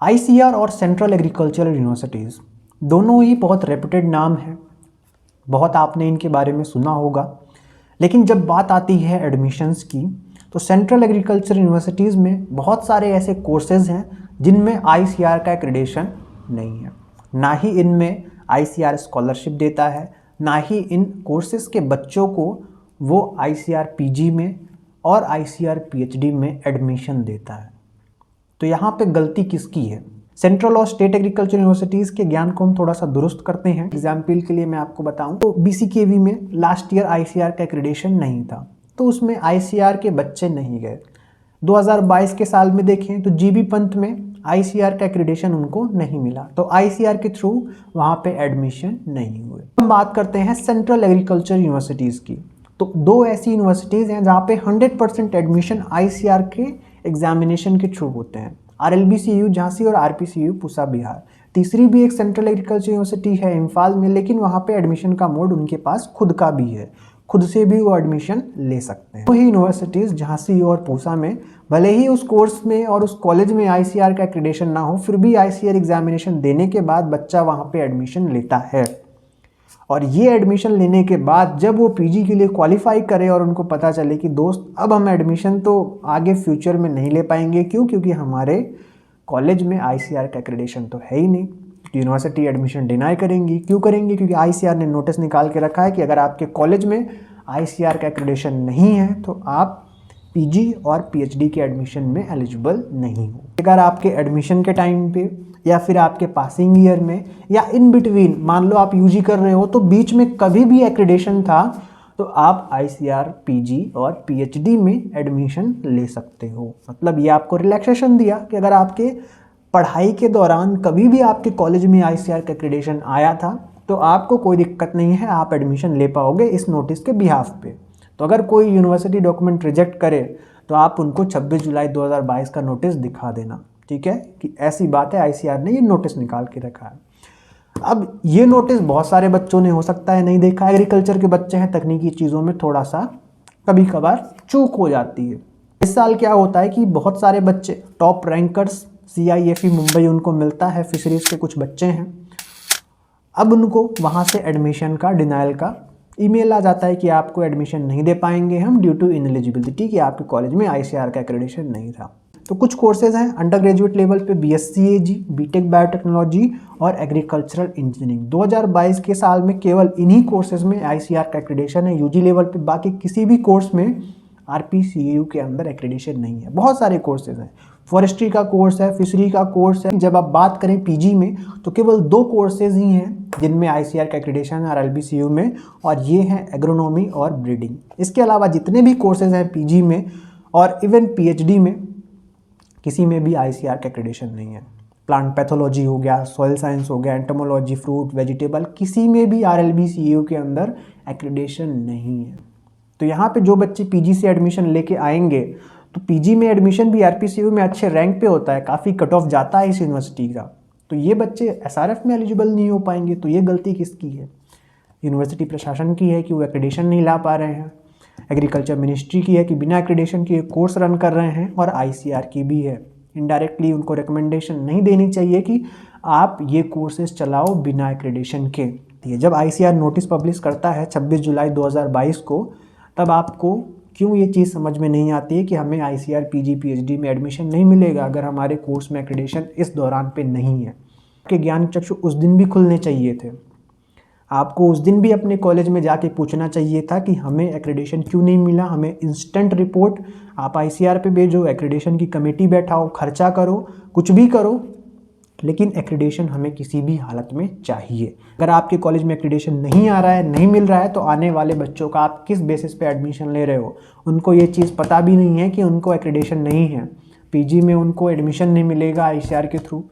ICR और central agricultural universities दोनों ही बहुत रेपुटेड नाम हैं, बहुत आपने इनके बारे में सुना होगा। लेकिन जब बात आती है एडमिशन्स की तो सेंट्रल एग्रीकल्चर यूनिवर्सिटीज़ में बहुत सारे ऐसे कोर्सेज़ हैं जिनमें आईसीआर का एक्रेडिशन नहीं है। ना ही इनमें आईसीआर स्कॉलरशिप देता है, ना ही इन कोर्सेज़ के बच्चों को वो आईसीआर पीजी में और आईसीआर पीएचडी में एडमिशन देता है। तो यहाँ पे गलती किसकी है? सेंट्रल और स्टेट एग्रीकल्चर यूनिवर्सिटीज़ के ज्ञान को हम थोड़ा सा दुरुस्त करते हैं। एग्जाम्पल के लिए मैं आपको बताऊं तो बीसीकेवी में लास्ट ईयर आईसीआर का एक्रेडिशन नहीं था, तो उसमें आईसीआर के बच्चे नहीं गए। 2022 के साल में देखें तो जीबी पंत में आईसीआर का एक्रेडिशन उनको नहीं मिला, तो आईसीआर के थ्रू वहाँ पे एडमिशन नहीं हुए। हम बात करते हैं सेंट्रल एग्रीकल्चर यूनिवर्सिटीज़ की, तो दो ऐसी यूनिवर्सिटीज़ हैं जहाँ पे 100% एडमिशन आईसीआर के एग्जामिनेशन के थ्रू होते हैं। आरएलबीसीयू झांसी और आरपीसीयू पूसा बिहार। तीसरी भी एक सेंट्रल एग्रीकल्चर यूनिवर्सिटी है इम्फाल में, लेकिन वहाँ पे एडमिशन का मोड उनके पास खुद का भी है, खुद से भी वो एडमिशन ले सकते हैं। वही यूनिवर्सिटीज़ झांसी और पूसा में भले ही उस कोर्स में और उस कॉलेज में आईसीआर का एक्रेडिशन ना हो, फिर भी आईसीआर एग्जामिनेशन देने के बाद बच्चा वहाँ पे एडमिशन लेता है। और ये एडमिशन लेने के बाद जब वो पीजी के लिए क्वालिफाई करे और उनको पता चले कि दोस्त अब हम एडमिशन तो आगे फ्यूचर में नहीं ले पाएंगे, क्यों? क्योंकि हमारे कॉलेज में आईसीआर का एक्रेडिशन तो है ही नहीं, यूनिवर्सिटी एडमिशन डिनाई करेंगी। क्यों करेंगी? क्योंकि आईसीआर ने नोटिस निकाल के रखा है कि अगर आपके कॉलेज में आईसीआर का एक्रेडिशन नहीं है तो आप पीजी और पीएचडी के एडमिशन में एलिजिबल नहीं हो। अगर आपके एडमिशन के टाइम पे या फिर आपके पासिंग ईयर में या इन बिटवीन, मान लो आप यूजी कर रहे हो तो बीच में कभी भी एक्रेडिशन था, तो आप आईसीआर पीजी और पीएचडी में एडमिशन ले सकते हो। मतलब ये आपको रिलैक्सेशन दिया कि अगर आपके पढ़ाई के दौरान कभी भी आपके कॉलेज में आईसीआर का एक्रेडिशन आया था तो आपको कोई दिक्कत नहीं है, आप एडमिशन ले पाओगे इस नोटिस के बिहाफ पे। तो अगर कोई यूनिवर्सिटी डॉक्यूमेंट रिजेक्ट करे तो आप उनको 26 जुलाई 2022 का नोटिस दिखा देना, ठीक है, कि ऐसी बात है, आईसीआर ने ये नोटिस निकाल के रखा है। अब ये नोटिस बहुत सारे बच्चों ने हो सकता है नहीं देखा, एग्रीकल्चर के बच्चे हैं, तकनीकी चीज़ों में थोड़ा सा कभी कभार चूक हो जाती है। इस साल क्या होता है कि बहुत सारे बच्चे टॉप रैंकर्स CIFE मुंबई उनको मिलता है, फिशरीज के कुछ बच्चे हैं, अब उनको वहाँ से एडमिशन का डिनाइल का ईमेल आ जाता है कि आपको एडमिशन नहीं दे पाएंगे हम ड्यू टू इनएलिजिबिलिटी, कि आपके कॉलेज में आईसीआर का एक्रेडिशन नहीं था। तो कुछ कोर्सेज हैं अंडर ग्रेजुएट लेवल पे BSc AG, बीटेक बायोटेक्नोलॉजी और एग्रीकल्चरल इंजीनियरिंग। 2022 के साल में केवल इन्हीं कोर्सेज में आईसीआर का एक्रेडिशन है यूजी लेवल पे, बाकी किसी भी कोर्स में RPCAU के अंदर एक्रेडिशन नहीं है। बहुत सारे कोर्सेज हैं, फॉरेस्ट्री का कोर्स है, फिशरी का कोर्स है। जब आप बात करें पीजी में तो केवल 2 कोर्सेज ही हैं जिनमें आईसीआर का एक्रेडिशन है RLBCU में, और ये हैं एग्रोनॉमी और ब्रीडिंग। इसके अलावा जितने भी कोर्सेज हैं पीजी में और इवन पीएचडी में, किसी में भी आईसीआर का एक्रेडिशन नहीं है। प्लांट पैथोलॉजी हो गया, सॉइल साइंस हो गया, एंटोमोलॉजी, फ्रूट, वेजिटेबल, किसी में भी RLBCU के अंदर एक्रेडिशन नहीं है। तो यहाँ पे जो बच्चे पीजी से एडमिशन लेके आएंगे, तो पीजी में एडमिशन भी RPCU में अच्छे रैंक पे होता है, काफ़ी कट ऑफ जाता है इस यूनिवर्सिटी का, तो ये बच्चे एसआरएफ में एलिजिबल नहीं हो पाएंगे। तो ये गलती किसकी है? यूनिवर्सिटी प्रशासन की है कि वो एक्रेडिशन नहीं ला पा रहे हैं, एग्रीकल्चर मिनिस्ट्री की है कि बिना एक्रेडिशन के कोर्स रन कर रहे हैं, और आईसीआर की भी है। इनडायरेक्टली उनको रिकमेंडेशन नहीं देनी चाहिए कि आप ये कोर्सेज चलाओ बिना एक्रेडिशन के। जब आईसीआर नोटिस पब्लिश करता है 26 जुलाई 2022 को, तब आपको क्यों ये चीज़ समझ में नहीं आती है कि हमें आईसीआर पीजी पीएचडी में एडमिशन नहीं मिलेगा अगर हमारे कोर्स में एक्रेडिशन इस दौरान पे नहीं है। आपके ज्ञान चक्षु उस दिन भी खुलने चाहिए थे, आपको उस दिन भी अपने कॉलेज में जाके पूछना चाहिए था कि हमें एक्रेडिशन क्यों नहीं मिला। हमें इंस्टेंट रिपोर्ट आप आईसीआर पे भेजो, एक्रेडिशन की कमेटी बैठाओ, खर्चा करो, कुछ भी करो, लेकिन एक्रेडिशन हमें किसी भी हालत में चाहिए। अगर आपके कॉलेज में एक्रेडिशन नहीं आ रहा है, नहीं मिल रहा है, तो आने वाले बच्चों का आप किस बेसिस पे एडमिशन ले रहे हो? उनको ये चीज़ पता भी नहीं है कि उनको एक्रेडिशन नहीं है, पीजी में उनको एडमिशन नहीं मिलेगा आईसीआर के through.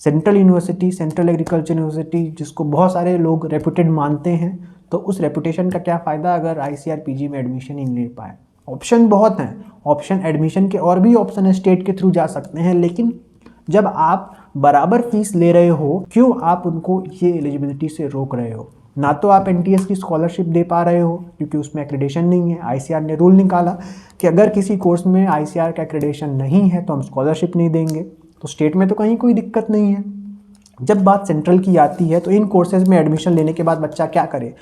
Central university, central agriculture university, जिसको बहुत सारे लोग रेपुटेड मानते हैं, तो उस रेपुटेशन का क्या फ़ायदा अगर आईसीआर पीजी में एडमिशन ही नहीं ले पाए? ऑप्शन बहुत हैं, ऑप्शन एडमिशन के और भी ऑप्शन है, स्टेट के थ्रू जा सकते हैं, लेकिन जब आप बराबर फीस ले रहे हो, क्यों आप उनको ये एलिजिबिलिटी से रोक रहे हो? ना तो आप NTS की स्कॉलरशिप दे पा रहे हो क्योंकि उसमें एक्रेडिशन नहीं है। आईसीआर ने रूल निकाला कि अगर किसी कोर्स में आईसीआर का एक्रेडिशन नहीं है तो हम स्कॉलरशिप नहीं देंगे। तो स्टेट में तो कहीं कोई दिक्कत नहीं है। जब बात सेंट्रल की आती है तो इन कोर्सेज में एडमिशन लेने के बाद बच्चा क्या करे,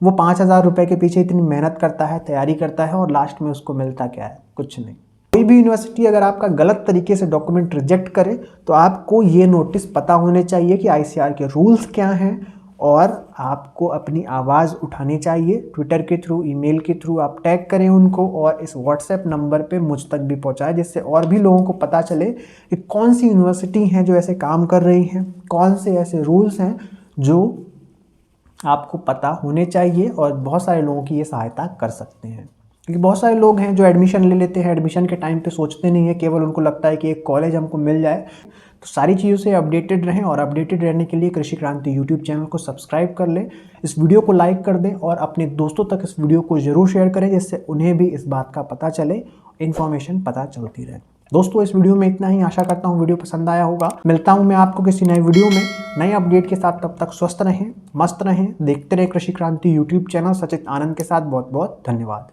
वो 5,000 रुपये के पीछे इतनी मेहनत करता है, तैयारी करता है और लास्ट में उसको मिलता क्या है, कुछ नहीं। कोई भी यूनिवर्सिटी अगर आपका गलत तरीके से डॉक्यूमेंट रिजेक्ट करे तो आपको ये नोटिस पता होने चाहिए कि ICAR के रूल्स क्या हैं और आपको अपनी आवाज़ उठानी चाहिए। ट्विटर के थ्रू, ईमेल के थ्रू आप टैग करें उनको और इस व्हाट्सएप नंबर पे मुझ तक भी पहुंचाएं, जिससे और भी लोगों को पता चले कि कौन सी यूनिवर्सिटी हैं जो ऐसे काम कर रही हैं, कौन से ऐसे रूल्स हैं जो आपको पता होने चाहिए और बहुत सारे लोगों की ये सहायता कर सकते हैं। क्योंकि बहुत सारे लोग हैं जो एडमिशन ले लेते हैं, एडमिशन के टाइम पे सोचते नहीं है, केवल उनको लगता है कि एक कॉलेज हमको मिल जाए। तो सारी चीज़ों से अपडेटेड रहें और अपडेटेड रहने के लिए कृषि क्रांति यूट्यूब चैनल को सब्सक्राइब कर लें, इस वीडियो को लाइक कर दें और अपने दोस्तों तक इस वीडियो को ज़रूर शेयर करें, जिससे उन्हें भी इस बात का पता चले, इन्फॉर्मेशन पता चलती रहे। दोस्तों इस वीडियो में इतना ही, आशा करता हूँ वीडियो पसंद आया होगा। मिलता हूँ मैं आपको किसी नए वीडियो में नए अपडेट के साथ। तब तक स्वस्थ रहें, मस्त रहें, देखते रहें कृषि क्रांति यूट्यूब चैनल। सचित आनंद के साथ बहुत बहुत धन्यवाद।